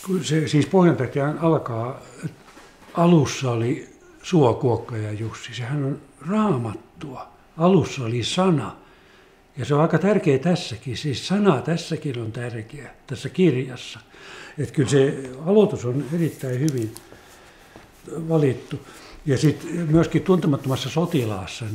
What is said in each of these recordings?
Kun se, siis Pohjantähtihän alkaa, alussa oli Suo, Kuokka ja Jussi. Sehän on raamattua. Alussa oli sana. Ja se on aika tärkeä tässäkin. Siis sana tässäkin on tärkeä, tässä kirjassa. Että kyllä se aloitus on erittäin hyvin valittu. Ja sitten myöskin Tuntemattomassa sotilaassa,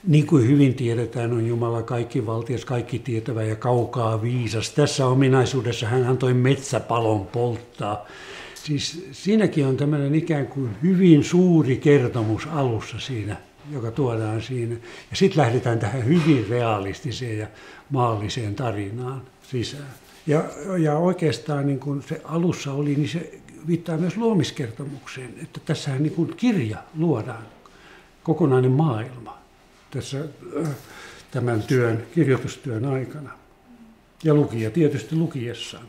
niin kuin hyvin tiedetään, on Jumala kaikkivaltias, kaikki tietävä ja kaukaa viisas. Tässä ominaisuudessa hän antoi metsäpalon polttaa. Siis siinäkin on tämmöinen ikään kuin hyvin suuri kertomus alussa siinä, joka tuodaan siinä. Ja sitten lähdetään tähän hyvin realistiseen ja maalliseen tarinaan sisään. Ja oikeastaan niin kuin se alussa oli, niin se viittaa myös luomiskertomukseen, että tässähän niin kuin kirja luodaan, kokonainen maailma tässä tämän kirjoitustyön aikana. Ja lukija tietysti lukiessaan.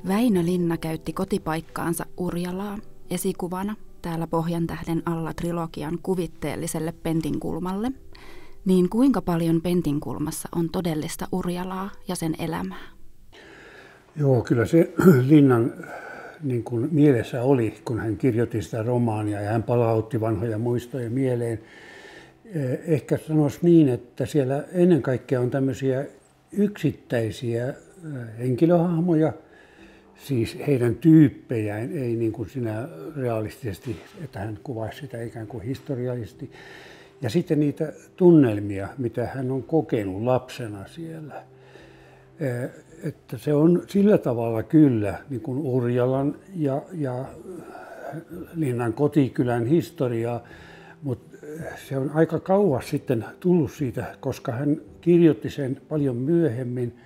Väinö Linna käytti kotipaikkaansa Urjalaa esikuvana täällä Pohjantähden alla trilogian kuvitteelliselle Pentinkulmalle. Niin kuinka paljon Pentinkulmassa on todellista Urjalaa ja sen elämää? Joo, kyllä se Linnan niin kuin mielessä oli, kun hän kirjoitti sitä romaania ja hän palautti vanhoja muistoja mieleen. Ehkä sanoisi niin, että siellä ennen kaikkea on tämmöisiä yksittäisiä henkilöhahmoja, siis heidän tyyppejään, ei niin kuin sinä realistisesti, että hän kuvaisi sitä ikään kuin historiallisesti. Ja sitten niitä tunnelmia, mitä hän on kokenut lapsena siellä. Että se on sillä tavalla kyllä niin kuin Urjalan ja Linnan kotikylän historiaa, mutta se on aika kauas sitten tullut siitä, koska hän kirjoitti sen paljon myöhemmin.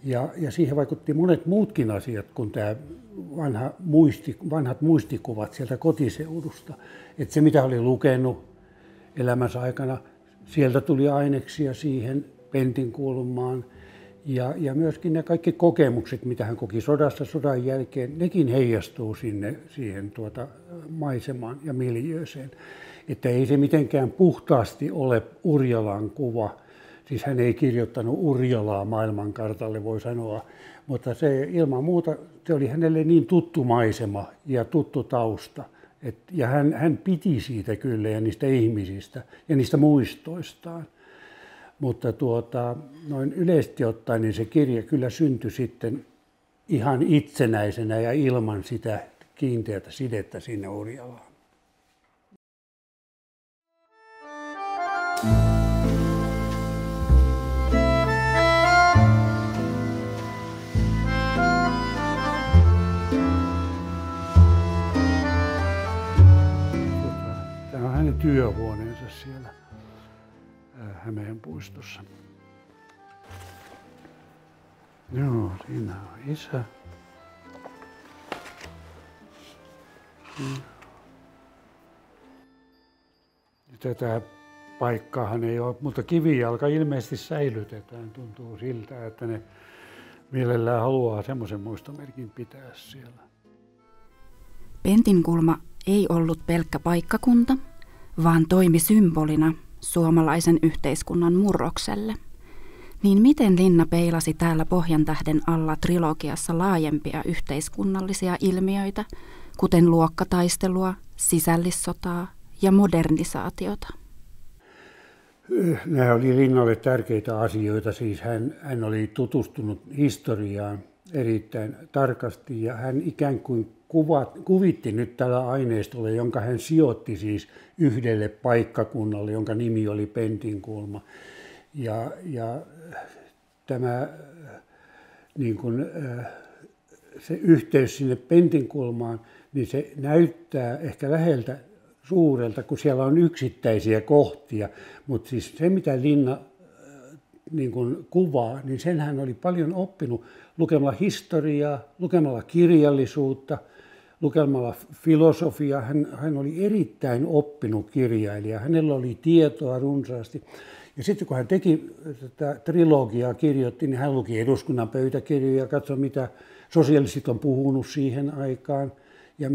Ja siihen vaikutti monet muutkin asiat kuin tämä vanhat muistikuvat sieltä kotiseudusta. Että se, mitä oli lukenut elämänsä aikana, sieltä tuli aineksia siihen Pentinkulmaan. Ja myöskin ne kaikki kokemukset, mitä hän koki sodassa, sodan jälkeen, nekin heijastuu siihen maisemaan ja miljööseen. Että ei se mitenkään puhtaasti ole Urjalan kuva. Siis hän ei kirjoittanut Urjalaa maailmankartalle, voi sanoa, mutta se ilman muuta se oli hänelle niin tuttu maisema ja tuttu tausta. Ja hän piti siitä kyllä ja niistä ihmisistä ja niistä muistoistaan. Mutta noin yleisesti ottaen niin se kirja kyllä syntyi sitten ihan itsenäisenä ja ilman sitä kiinteätä sidettä sinne Urjalaan. Tämä on hänen työhuoneensa siellä Hämeenpuistossa. Joo, siinä on isä. Tätä paikkaahan ei ole, mutta kivijalka ilmeisesti säilytetään. Tuntuu siltä, että ne mielellään haluaa semmoisen muistomerkin pitää siellä. Pentinkulma ei ollut pelkkä paikkakunta, vaan toimi symbolina suomalaisen yhteiskunnan murrokselle. Niin miten Linna peilasi täällä Pohjantähden alla trilogiassa laajempia yhteiskunnallisia ilmiöitä, kuten luokkataistelua, sisällissotaa ja modernisaatiota? Nämä oli Linnalle tärkeitä asioita, siis hän oli tutustunut historiaan erittäin tarkasti ja hän ikään kuin kuvitti nyt tällä aineistolla, jonka hän sijoitti siis yhdelle paikkakunnalle, jonka nimi oli Pentinkulma. Ja tämä niin kuin, se yhteys sinne Pentinkulmaan, niin se näyttää ehkä läheltä suurelta, kun siellä on yksittäisiä kohtia, mutta siis se mitä Linna niin kuin kuvaa, niin sen hän oli paljon oppinut lukemalla historiaa, lukemalla kirjallisuutta, lukemalla filosofiaa. Hän oli erittäin oppinut kirjailija, hänellä oli tietoa runsaasti. Ja sitten kun hän teki tätä trilogiaa, kirjoitti, niin hän luki eduskunnan pöytäkirjoja, katsoi mitä sosialistit on puhunut siihen aikaan ja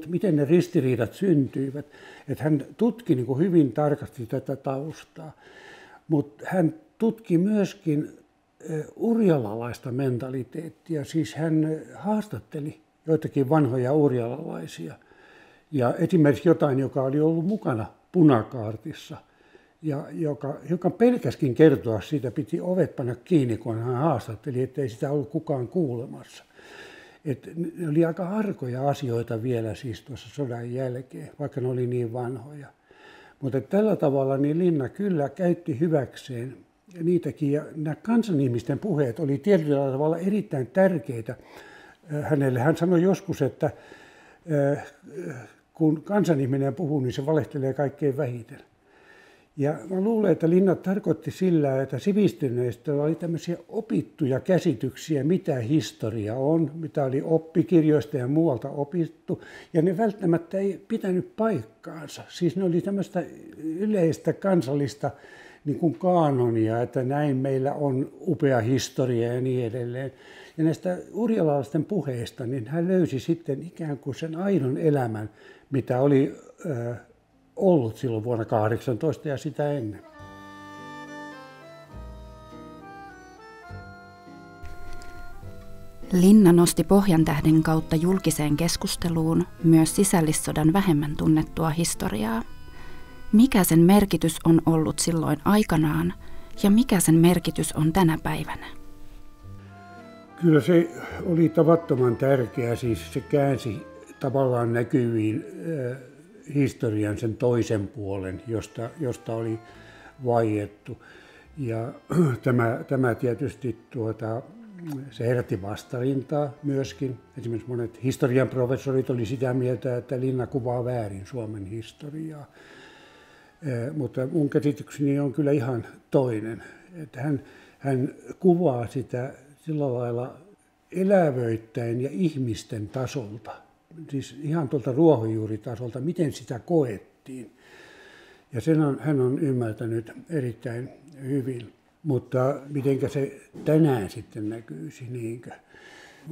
miten ne ristiriidat syntyivät. Että hän tutki niin kuin hyvin tarkasti tätä taustaa, mutta hän tutki myöskin urjalalaista mentaliteettia, siis hän haastatteli joitakin vanhoja urjalalaisia ja esimerkiksi jotain, joka oli ollut mukana punakaartissa ja joka pelkäskin kertoa siitä, piti ovet panna kiinni, kun hän haastatteli, ettei sitä ollut kukaan kuulemassa. Et ne oli aika arkoja asioita vielä siis tuossa sodan jälkeen, vaikka ne oli niin vanhoja. Mutta tällä tavalla niin Linna kyllä käytti hyväkseen niitäkin, ja nämä kansanihmisten puheet oli tietyllä tavalla erittäin tärkeitä hänelle. Hän sanoi joskus, että kun kansanihminen puhuu, niin se valehtelee kaikkein vähiten. Ja mä luulen, että Linna tarkoitti sillä, että sivistyneistä oli tämmöisiä opittuja käsityksiä, mitä historia on, mitä oli oppikirjoista ja muualta opittu, ja ne välttämättä ei pitänyt paikkaansa. Siis ne oli tämmöistä yleistä kansallista niin kuin kaanonia, että näin meillä on upea historia ja niin edelleen. Ja näistä urjalalaisten puheista, niin hän löysi sitten ikään kuin sen aidon elämän, mitä oli ollut silloin vuonna 18 ja sitä ennen. Linna nosti Pohjantähden kautta julkiseen keskusteluun myös sisällissodan vähemmän tunnettua historiaa. Mikä sen merkitys on ollut silloin aikanaan ja mikä sen merkitys on tänä päivänä? Kyllä se oli tavattoman tärkeä, siis se käänsi tavallaan näkyviin historian sen toisen puolen, josta oli vaiettu. Ja tämä tietysti se herätti vastarintaa myöskin. Esimerkiksi monet historian professorit oli sitä mieltä, että Linna kuvaa väärin Suomen historiaa. Mutta mun käsitykseni on kyllä ihan toinen. Että hän kuvaa sitä sillä lailla elävöittäen ja ihmisten tasolta. Siis ihan tuolta ruohonjuuritasolta, miten sitä koettiin. Ja hän on ymmärtänyt erittäin hyvin. Mutta mitenkä se tänään sitten näkyisi, niinkö?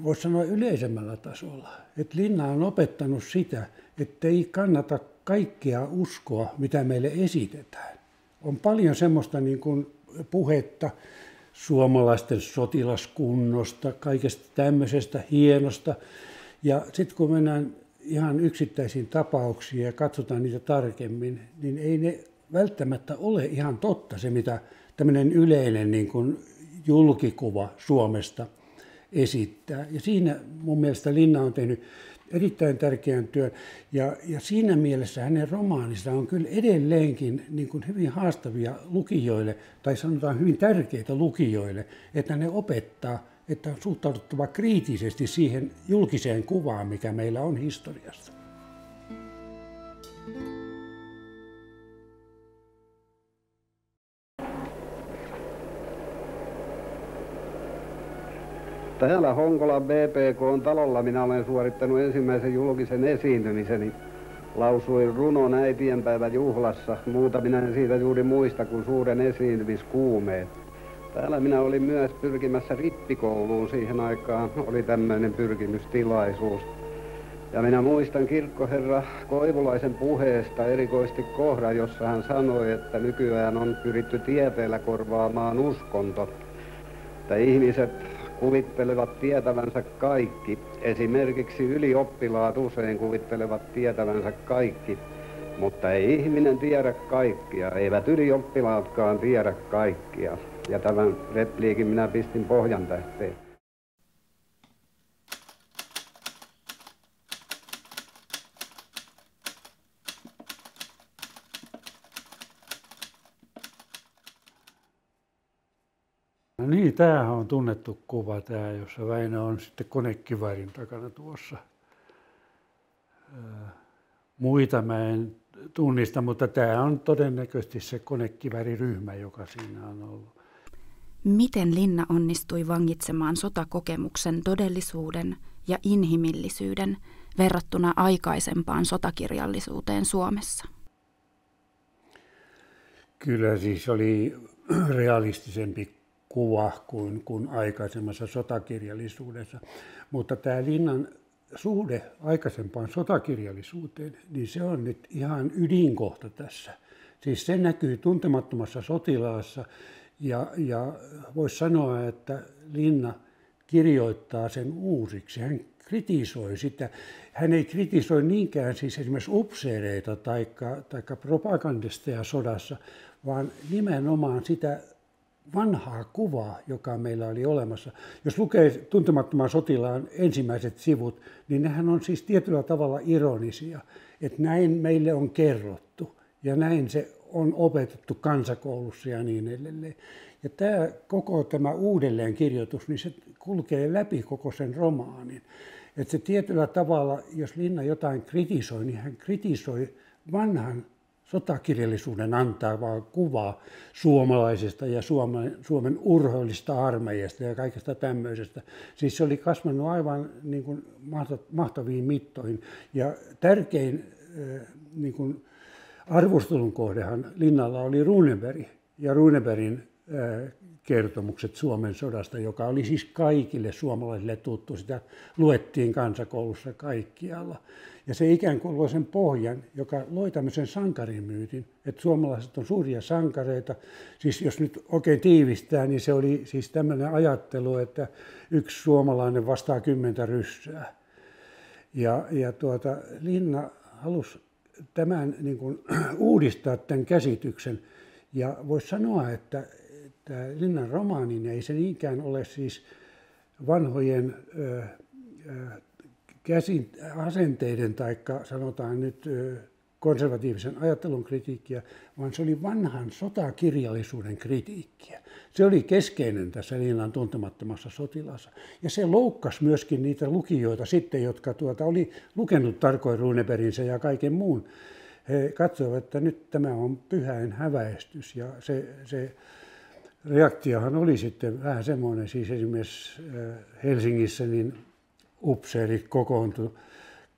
Voisi sanoa yleisemmällä tasolla, että Linna on opettanut sitä, että ei kannata kaikkea uskoa, mitä meille esitetään. On paljon semmoista niin kuin puhetta suomalaisten sotilaskunnosta, kaikesta tämmöisestä hienosta. Ja sitten kun mennään ihan yksittäisiin tapauksiin ja katsotaan niitä tarkemmin, niin ei ne välttämättä ole ihan totta se, mitä tämmöinen yleinen niin kuin julkikuva Suomesta esittää. Ja siinä mun mielestä Linna on tehnyt erittäin tärkeän työn. Ja siinä mielessä hänen romaanissa on kyllä edelleenkin niin kuin hyvin haastavia lukijoille, tai sanotaan hyvin tärkeitä lukijoille, että ne opettaa, että on suhtauduttava kriittisesti siihen julkiseen kuvaan, mikä meillä on historiasta. Täällä Honkolan BPK-talolla minä olen suorittanut ensimmäisen julkisen esiintymiseni. Lausuin runon äitienpäivän juhlassa. Muuta minä en siitä juuri muista kuin suuren esiintymiskuumeen. Täällä minä olin myös pyrkimässä rippikouluun siihen aikaan. Oli tämmöinen pyrkimystilaisuus. Ja minä muistan kirkkoherra Koivulaisen puheesta erikoisesti kohdan, jossa hän sanoi, että nykyään on pyritty tieteellä korvaamaan uskonto. Että ihmiset kuvittelevat tietävänsä kaikki. Esimerkiksi ylioppilaat usein kuvittelevat tietävänsä kaikki, mutta ei ihminen tiedä kaikkia, eivät ylioppilaatkaan tiedä kaikkia. Ja tämän repliikin minä pistin Pohjantähteen. No niin, tämähän on tunnettu kuva, tämä, jossa Väinö on sitten konekiväärin takana tuossa. Muita mä en tunnista, mutta tämä on todennäköisesti se konekivääriryhmä, joka siinä on ollut. Miten Linna onnistui vangitsemaan sotakokemuksen todellisuuden ja inhimillisyyden verrattuna aikaisempaan sotakirjallisuuteen Suomessa? Kyllä siis oli realistisempi kuva kuin aikaisemmassa sotakirjallisuudessa, mutta tämä Linnan suhde aikaisempaan sotakirjallisuuteen, niin se on nyt ihan ydinkohta tässä. Siis se näkyy Tuntemattomassa sotilaassa ja voisi sanoa, että Linna kirjoittaa sen uusiksi. Hän kritisoi sitä. Hän ei kritisoi niinkään siis esimerkiksi upseereita tai propagandisteja sodassa, vaan nimenomaan sitä vanhaa kuvaa, joka meillä oli olemassa. Jos lukee Tuntemattoman sotilaan ensimmäiset sivut, niin nehän on siis tietyllä tavalla ironisia, että näin meille on kerrottu ja näin se on opetettu kansakoulussa ja niin edelleen. Ja koko tämä uudelleenkirjoitus, niin se kulkee läpi koko sen romaanin. Että se tietyllä tavalla, jos Linna jotain kritisoi, niin hän kritisoi vanhan sotakirjallisuuden antavaa kuvaa suomalaisesta ja Suomen urhoollista armeijasta ja kaikesta tämmöisestä. Siis se oli kasvanut aivan niin kuin mahtaviin mittoihin. Ja tärkein niin kuin arvostelun kohdehan Linnalla oli Runeberg ja Runebergin kertomukset Suomen sodasta, joka oli siis kaikille suomalaisille tuttu. Sitä luettiin kansakoulussa kaikkialla. Ja se ikään kuin loi sen pohjan, joka loi tämmöisen sankarimyytin, että suomalaiset on suuria sankareita. Siis jos nyt oikein tiivistää, niin se oli siis tämmöinen ajattelu, että yksi suomalainen vastaa 10 ryssää. Ja Linna halusi tämän niin kuin uudistaa tämän käsityksen. Ja voisi sanoa, että tämä Linnan romaani ei se niinkään ole siis vanhojen asenteiden tai sanotaan nyt konservatiivisen ajattelun kritiikkiä, vaan se oli vanhan sotakirjallisuuden kritiikkiä. Se oli keskeinen tässä Linnan Tuntemattomassa sotilaassa. Ja se loukkasi myöskin niitä lukijoita sitten, jotka oli lukenut tarkoin Runeberginsä ja kaiken muun. He katsoivat, että nyt tämä on pyhäin häväistys ja se reaktiohan oli sitten vähän semmoinen, siis esimerkiksi Helsingissä niin upseerit kokoontui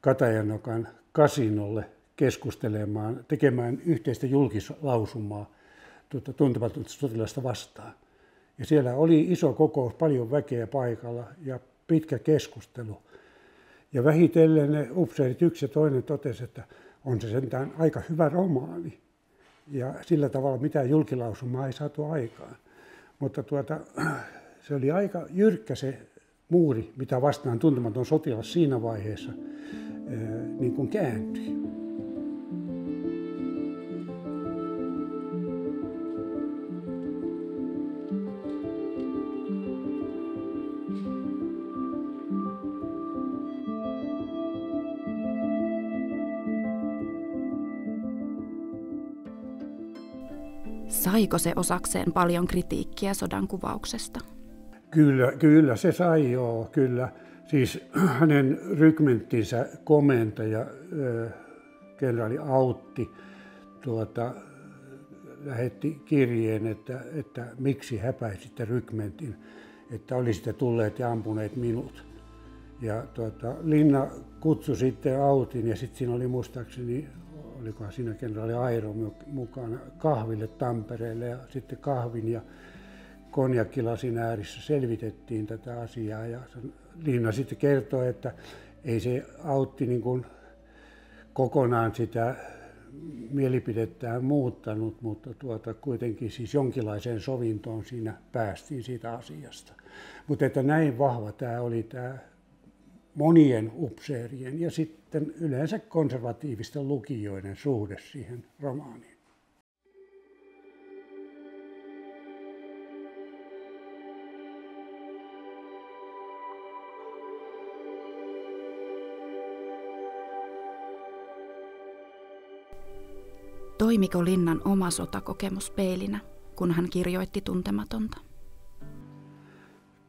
Katajanokan kasinolle keskustelemaan, tekemään yhteistä julkislausumaa Tuntemattomasta sotilasta vastaan. Ja siellä oli iso kokous, paljon väkeä paikalla ja pitkä keskustelu. Ja vähitellen ne upseerit yksi ja toinen totesi, että on se sentään aika hyvä romaani. Ja sillä tavalla mitään julkilausumaa ei saatu aikaan. Mutta se oli aika jyrkkä se muuri, mitä vastaan Tuntematon sotilas siinä vaiheessa niin kuin kääntyi. Saiko se osakseen paljon kritiikkiä sodan kuvauksesta? Kyllä se sai, joo, kyllä. Siis hänen rykmenttinsä komentaja, kenraali Autti, lähetti kirjeen, että miksi häpäisitte rykmentin, että olisitte tulleet ja ampuneet minut. Ja Linna kutsui sitten Autin ja sitten siinä oli muistaakseni, olikohan siinä kenraali Airo mukana, kahville Tampereelle ja sitten kahvin ja konjakkilasin äärissä selvitettiin tätä asiaa ja Linna sitten kertoi, että ei se autti niin kuin kokonaan sitä mielipidettään muuttanut, mutta kuitenkin siis jonkinlaiseen sovintoon siinä päästiin siitä asiasta. Mutta että näin vahva tämä oli tämä monien upseerien ja sitten yleensä konservatiivisten lukijoiden suhde siihen romaaniin. Toimiko Linnan oma sotakokemus peilinä, kun hän kirjoitti Tuntematonta?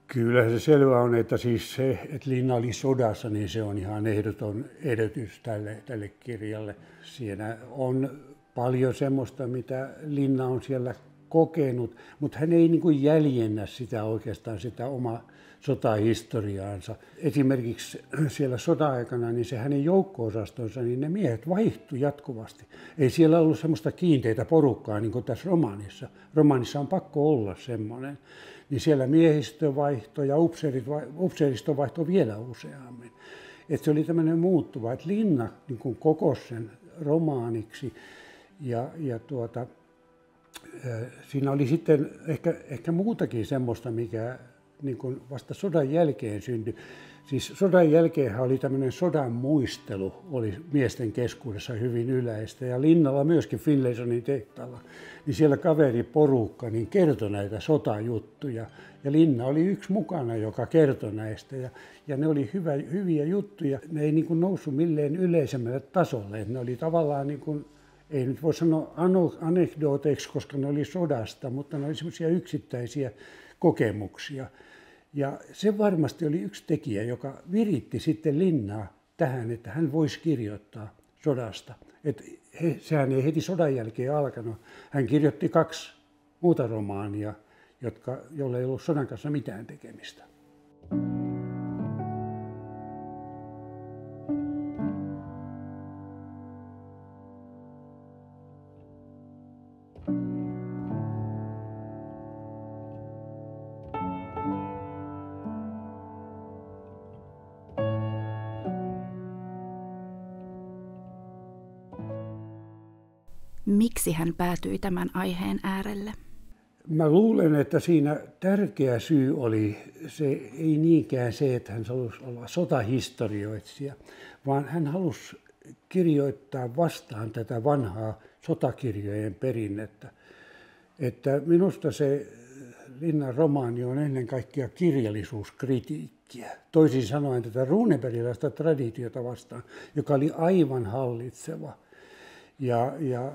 Kyllä se selvä on, että siis se, että Linna oli sodassa, niin se on ihan ehdoton edellytys tälle kirjalle. Siinä on paljon semmoista, mitä Linna on siellä kokenut, mutta hän ei niin kuin jäljennä sitä oikeastaan sitä omaa sotahistoriaansa. Esimerkiksi siellä sota-aikana niin se hänen joukko-osastonsa, niin ne miehet vaihtui jatkuvasti. Ei siellä ollut semmoista kiinteitä porukkaa niin kuin tässä romaanissa. Romaanissa on pakko olla semmoinen. Niin siellä miehistö vaihtoi ja upseeristo vaihtoi vielä useammin. Että se oli tämmöinen muuttuva, että Linna niin kuin kokosi sen romaaniksi siinä oli sitten ehkä muutakin semmoista, mikä niin kuin vasta sodan jälkeen syntyi. Siis sodan jälkeenhän oli tämmöinen sodan muistelu, oli miesten keskuudessa hyvin yleistä. Ja Linnalla myöskin Finlaysonin tehtaalla, niin siellä kaveriporukka niin kertoi näitä sotajuttuja. Ja Linna oli yksi mukana, joka kertoi näistä. Ja ne oli hyviä juttuja. Ne ei niin kuin noussut milleen yleisemmälle tasolle. Ne oli tavallaan niin kuin, ei nyt voi sanoa anekdooteiksi, koska ne oli sodasta, mutta ne oli semmoisia yksittäisiä kokemuksia. Ja se varmasti oli yksi tekijä, joka viritti sitten Linnaa tähän, että hän voisi kirjoittaa sodasta. Sehän ei heti sodan jälkeen alkanut. Hän kirjoitti 2 muuta romaania, joilla ei ollut sodan kanssa mitään tekemistä. Miksi hän päätyi tämän aiheen äärelle? Mä luulen, että siinä tärkeä syy oli se, ei niinkään se, että hän halusi olla sotahistorioitsija, vaan hän halusi kirjoittaa vastaan tätä vanhaa sotakirjojen perinnettä. Että minusta se Linnan romaani on ennen kaikkea kirjallisuuskritiikkiä. Toisin sanoen tätä runebergiläistä traditiota vastaan, joka oli aivan hallitseva. Ja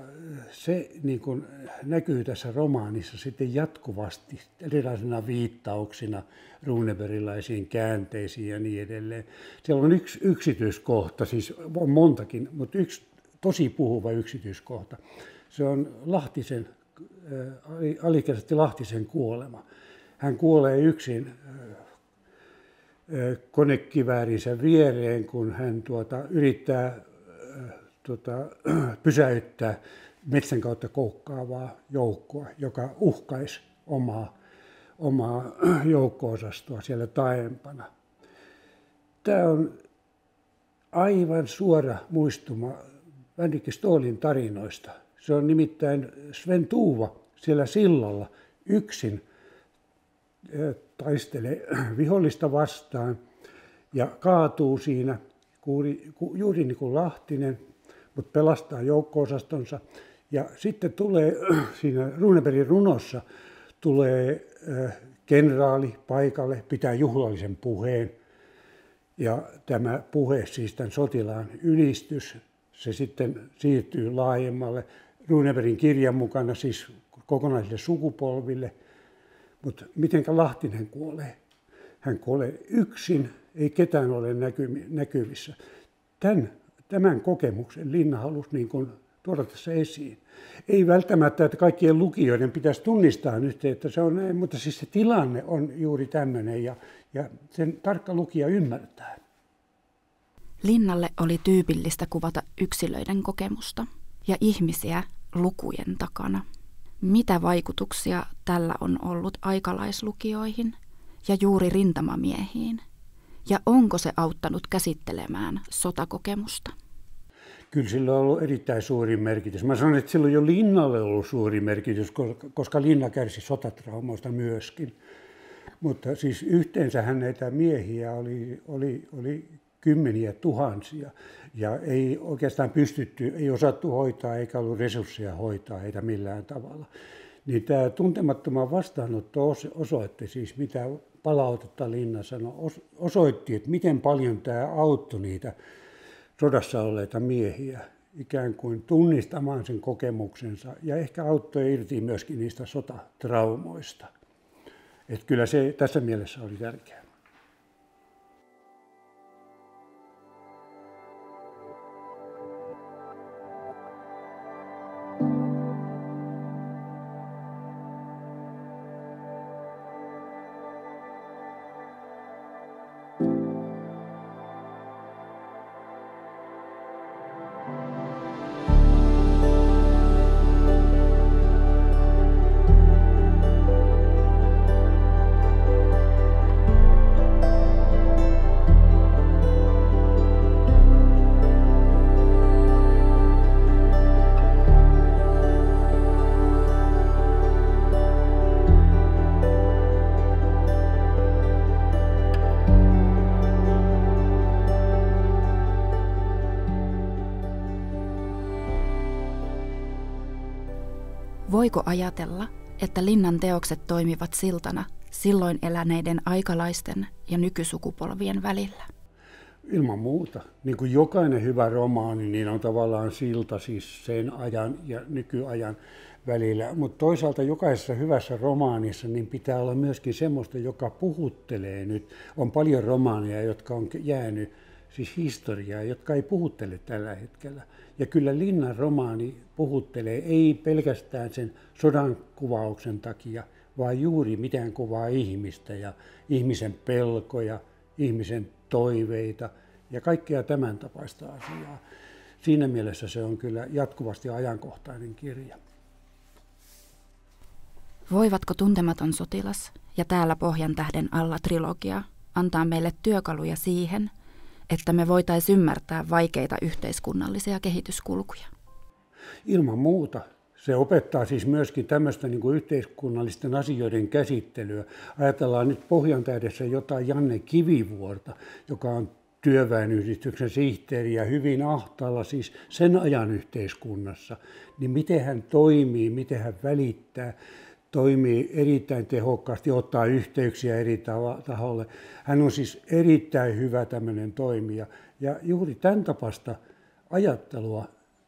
se niin kuin näkyy tässä romaanissa sitten jatkuvasti erilaisina viittauksina runebergiläisiin käänteisiin ja niin edelleen. Siellä on yksi yksityiskohta, siis on montakin, mutta yksi tosi puhuva yksityiskohta. Se on alikersantti Lahtisen kuolema. Hän kuolee yksin konekiväärinsä viereen, kun hän yrittää pysäyttää metsän kautta koukkaavaa joukkoa, joka uhkaisi omaa joukko-osastoa siellä taempana. Tämä on aivan suora muistuma Vänrikki Ståhlin tarinoista. Se on nimittäin Sven Tuva siellä sillalla yksin taistelee vihollista vastaan ja kaatuu siinä juuri niin kuin Lahtinen, mutta pelastaa joukko-osastonsa. Ja sitten tulee siinä Runebergin runossa tulee kenraali paikalle, pitää juhlallisen puheen. Ja tämä puhe, siis tämän sotilaan ylistys, se sitten siirtyy laajemmalle Runebergin kirjan mukana, siis kokonaisille sukupolville. Mutta mitenkä Lahtinen kuolee? Hän kuolee yksin, ei ketään ole näkyvissä. Tämän kokemuksen Linna halusi niin kuin tuoda tässä esiin. Ei välttämättä, että kaikkien lukijoiden pitäisi tunnistaa nyt, että se on näin, mutta siis se tilanne on juuri tämmöinen ja sen tarkka lukija ymmärtää. Linnalle oli tyypillistä kuvata yksilöiden kokemusta ja ihmisiä lukujen takana. Mitä vaikutuksia tällä on ollut aikalaislukijoihin ja juuri rintamamiehiin? Ja onko se auttanut käsittelemään sotakokemusta? Kyllä sillä on ollut erittäin suuri merkitys. Mä sanon, että sillä on jo Linnalle ollut suuri merkitys, koska Linna kärsi sotatraumoista myöskin. Mutta siis yhteensähän näitä miehiä oli kymmeniä tuhansia. Ja ei oikeastaan ei osattu hoitaa eikä ollut resursseja hoitaa heitä millään tavalla. Niin tämä tuntemattoman vastaanotto osoitti siis, mitä palautetta Linna sanoi, osoitti, että miten paljon tämä auttoi niitä sodassa olleita miehiä ikään kuin tunnistamaan sen kokemuksensa ja ehkä auttoi irti myöskin niistä sotatraumoista. Että kyllä se tässä mielessä oli tärkeää. Voiko ajatella, että Linnan teokset toimivat siltana silloin eläneiden aikalaisten ja nykysukupolvien välillä? Ilman muuta. Niin kuin jokainen hyvä romaani, niin on tavallaan silta siis sen ajan ja nykyajan välillä. Mutta toisaalta jokaisessa hyvässä romaanissa niin pitää olla myöskin semmoista, joka puhuttelee nyt. On paljon romaaneja, jotka on jäänyt siis historiaa, jotka ei puhuttele tällä hetkellä. Ja kyllä Linnan romaani puhuttelee ei pelkästään sen sodan kuvauksen takia, vaan juuri miten kuvaa ihmistä ja ihmisen pelkoja, ihmisen toiveita ja kaikkea tämän tapaista asiaa. Siinä mielessä se on kyllä jatkuvasti ajankohtainen kirja. Voivatko Tuntematon sotilas ja Täällä Pohjantähden alla -trilogia antaa meille työkaluja siihen, että me voitaisiin ymmärtää vaikeita yhteiskunnallisia kehityskulkuja? Ilman muuta. Se opettaa siis myöskin tämmöistä niin kuin yhteiskunnallisten asioiden käsittelyä. Ajatellaan nyt Pohjantähdessä jotain Janne Kivivuorta, joka on työväenyhdistyksen sihteeri ja hyvin ahtaalla siis sen ajan yhteiskunnassa. Niin miten hän toimii, miten hän välittää, toimii erittäin tehokkaasti, ottaa yhteyksiä eri taholle. Hän on siis erittäin hyvä tämmöinen toimija. Ja juuri tämän tapaista ajattelua,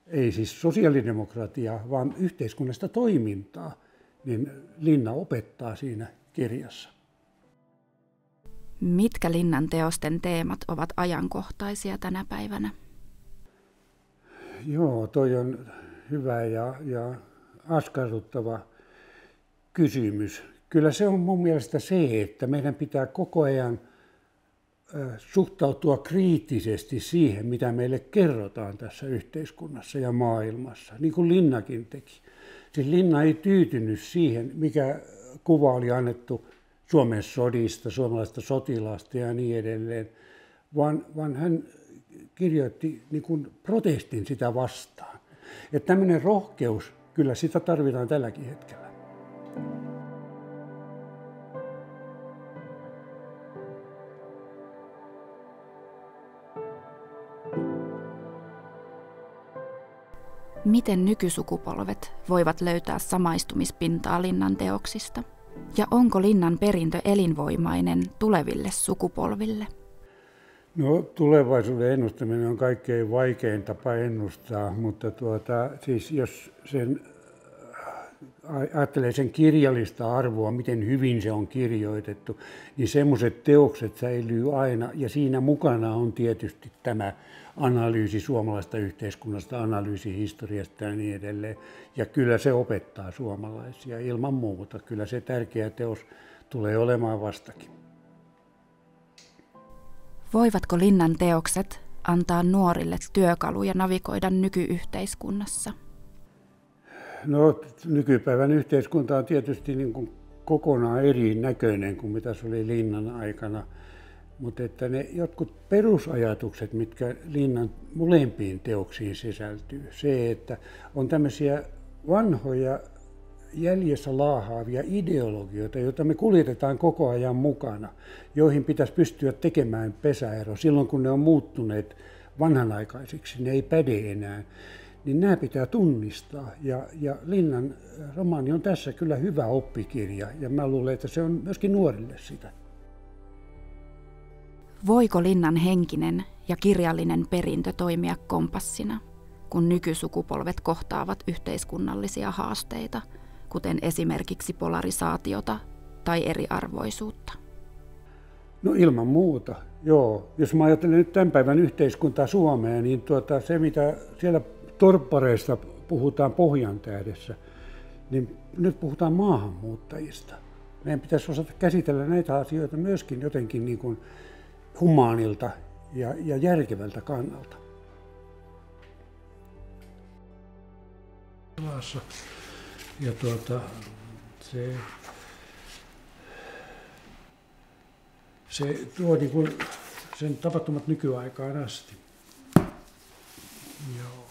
ei siis sosiaalidemokratiaa, vaan yhteiskunnasta toimintaa, niin Linna opettaa siinä kirjassa. Mitkä Linnan teosten teemat ovat ajankohtaisia tänä päivänä? Joo, toi on hyvä ja askarruttava kysymys. Kyllä se on mun mielestä se, että meidän pitää koko ajan suhtautua kriittisesti siihen, mitä meille kerrotaan tässä yhteiskunnassa ja maailmassa, niin kuin Linnakin teki. Siis Linna ei tyytynyt siihen, mikä kuva oli annettu Suomen sodista, suomalaista sotilaasta ja niin edelleen, vaan hän kirjoitti niin kuin protestin sitä vastaan. Että tämmöinen rohkeus, kyllä sitä tarvitaan tälläkin hetkellä. Miten nykysukupolvet voivat löytää samaistumispintaa Linnan teoksista? Ja onko Linnan perintö elinvoimainen tuleville sukupolville? No, tulevaisuuden ennustaminen on kaikkein vaikein tapa ennustaa, mutta siis jos ajattelee sen kirjallista arvoa, miten hyvin se on kirjoitettu, niin semmoiset teokset säilyy aina, ja siinä mukana on tietysti tämä analyysi suomalaista yhteiskunnasta, analyysi historiasta ja niin edelleen. Ja kyllä se opettaa suomalaisia ilman muuta. Kyllä se tärkeä teos tulee olemaan vastakin. Voivatko Linnan teokset antaa nuorille työkaluja navigoida nykyyhteiskunnassa? No, nykypäivän yhteiskunta on tietysti niin kuin kokonaan erinäköinen kuin mitä se oli Linnan aikana. Mutta että ne jotkut perusajatukset, mitkä Linnan molempiin teoksiin sisältyy, se, että on tämmöisiä vanhoja jäljessä laahaavia ideologioita, joita me kuljetetaan koko ajan mukana, joihin pitäisi pystyä tekemään pesäero silloin, kun ne on muuttuneet vanhanaikaisiksi, ne ei päde enää, niin nämä pitää tunnistaa. Ja Linnan romaani on tässä kyllä hyvä oppikirja, ja mä luulen, että se on myöskin nuorille sitä. Voiko Linnan henkinen ja kirjallinen perintö toimia kompassina, kun nykysukupolvet kohtaavat yhteiskunnallisia haasteita, kuten esimerkiksi polarisaatiota tai eriarvoisuutta? No ilman muuta, joo. Jos mä ajattelen nyt tämän päivän yhteiskuntaa Suomea, niin se mitä siellä torppareista puhutaan Pohjantähdessä, niin nyt puhutaan maahanmuuttajista. Meidän pitäisi osata käsitellä näitä asioita myöskin jotenkin niin kuin humaanilta ja järkevältä kannalta. Ja se tuo niin kuin sen tapahtumat nykyaikaan asti. Joo.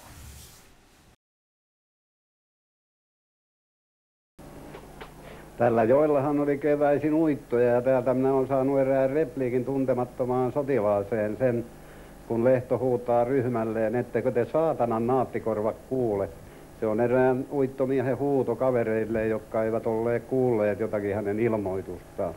Tällä joellahan oli keväisin uittoja ja täältä minä olen saanut erään repliikin tuntemattomaan sotilaaseen sen, kun Lehto huutaa ryhmälleen, ettekö te saatanan naattikorvat kuule. Se on erään uittomiehen huuto kavereille, jotka eivät olleet kuulleet jotakin hänen ilmoitustaan.